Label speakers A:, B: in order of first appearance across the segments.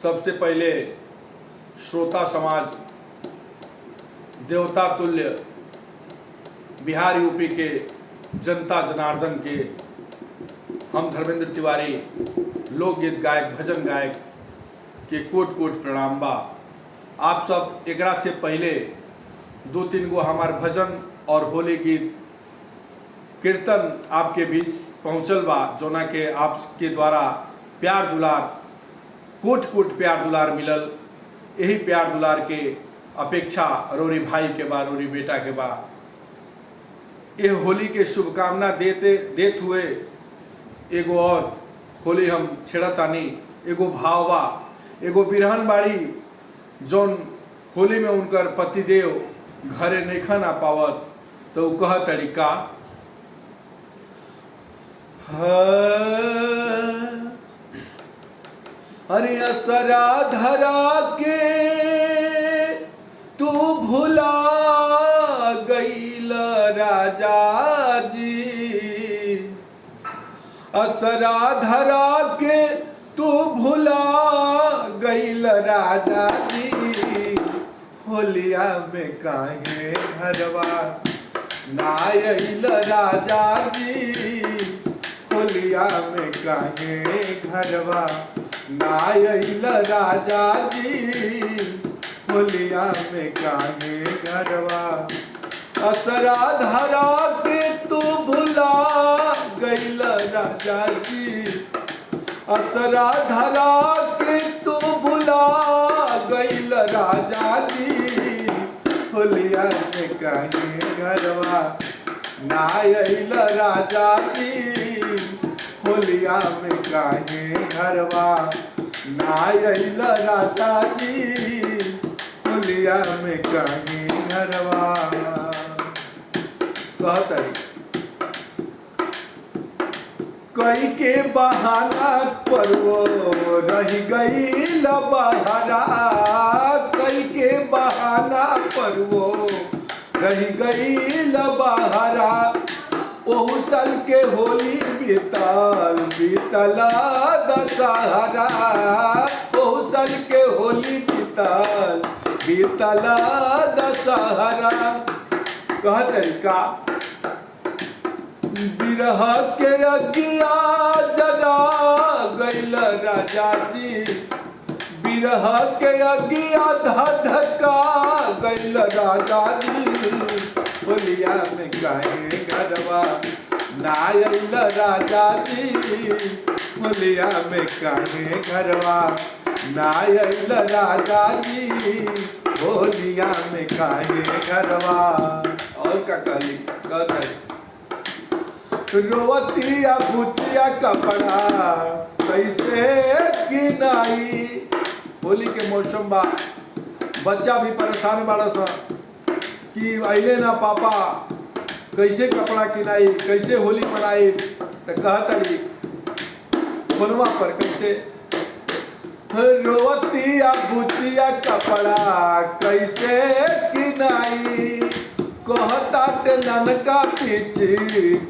A: सबसे पहले श्रोता समाज, देवता तुल्य बिहार यूपी के जनता जनार्दन के हम धर्मेंद्र तिवारी लोकगीत गायक भजन गायक के कोट कोट प्रणाम बा। आप सब एकरा से पहले 2-3 गो हमार भजन और होली गीत कीर्तन आपके बीच पहुँचल बा, जोना के आपके द्वारा प्यार दुलार कोट कोट प्यार दुलार मिलल। यही प्यार दुलार के अपेक्षा रोरी भाई के बा, रोरी बेटा के बा। ये होली के शुभकामना देत हुए एगो और होली हम छेड़तानी। एगो भाव बा, एगो बिरहन बाड़ी जौन होली में उनकर पतिदेव घरे नइखा ना पावत, तो कह तरीका अरे असरा धरा के तू भुला गईल राजा जी, असरा धरा के तू भुला गईल राजा जी, होलिया में काहे घरवा ना आइल राजा जी, होलिया में काहे घरवा ना आइल राजा जी, होलिया में काहे घरवा। असरा धरा के तू भुला गईल राजा जी, असरा धरा के तू भुला गईल राजा जी, होलिया में काहे घरवा ना आइल राजा जी, होलिया में काहे घरवा ना आइल राजा जी, होलिया में काहे घरवा। कहतरी कई के बहाना पर वो रह गई बहारा, कई के बहाना पर वो रह गई बहारा, ओहु साल के होली बीतल दशहरा, ओहु साल के होली बीतल दशहरा। कह तरीका बिरह के अगिया जला गईल राजा जी, बिरह के अगिया धधका गईल राजा जी, होलिया में काहे घरवा ना आइल राजा जी, होलिया में काहे घरवा ना आइल राजा जी, होलिया में काहे घरवा। और का कहली कहतरी रोवतिया बुचिया कपड़ा कैसे किनाई। होली के मौसम बा, बच्चा भी परेशान बाड़ा सा कि अइले ना पापा, कैसे कपड़ा किनाई, कैसे होली मनाई। तो कहतरी फोनवा पर कैसे रोवतिया बुचिया कपड़ा कैसे किनाई, कहतात ननका पीछे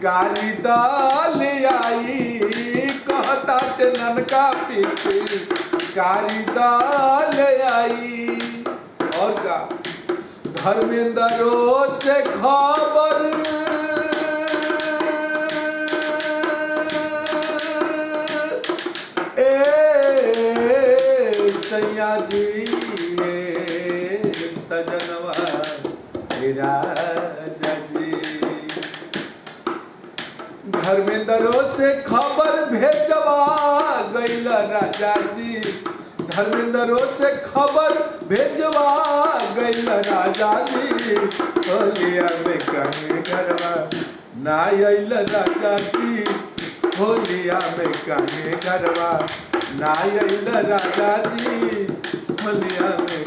A: कारी दाल आई, कहतात ननका पीछे कारी दाल आई। और का धर्मेंद्रों से खबर सैया जी सजनवा राजा जी, धर्मेंद्रों से खबर भेजवा गईल राजा जी, धर्मेंद्रों से खबर भेजवा गईल राजा जी, होलिया में काहे घरवा ना आइल राजा जी, होलिया में काहे घरवा ना आइल राजा जी, होलिया में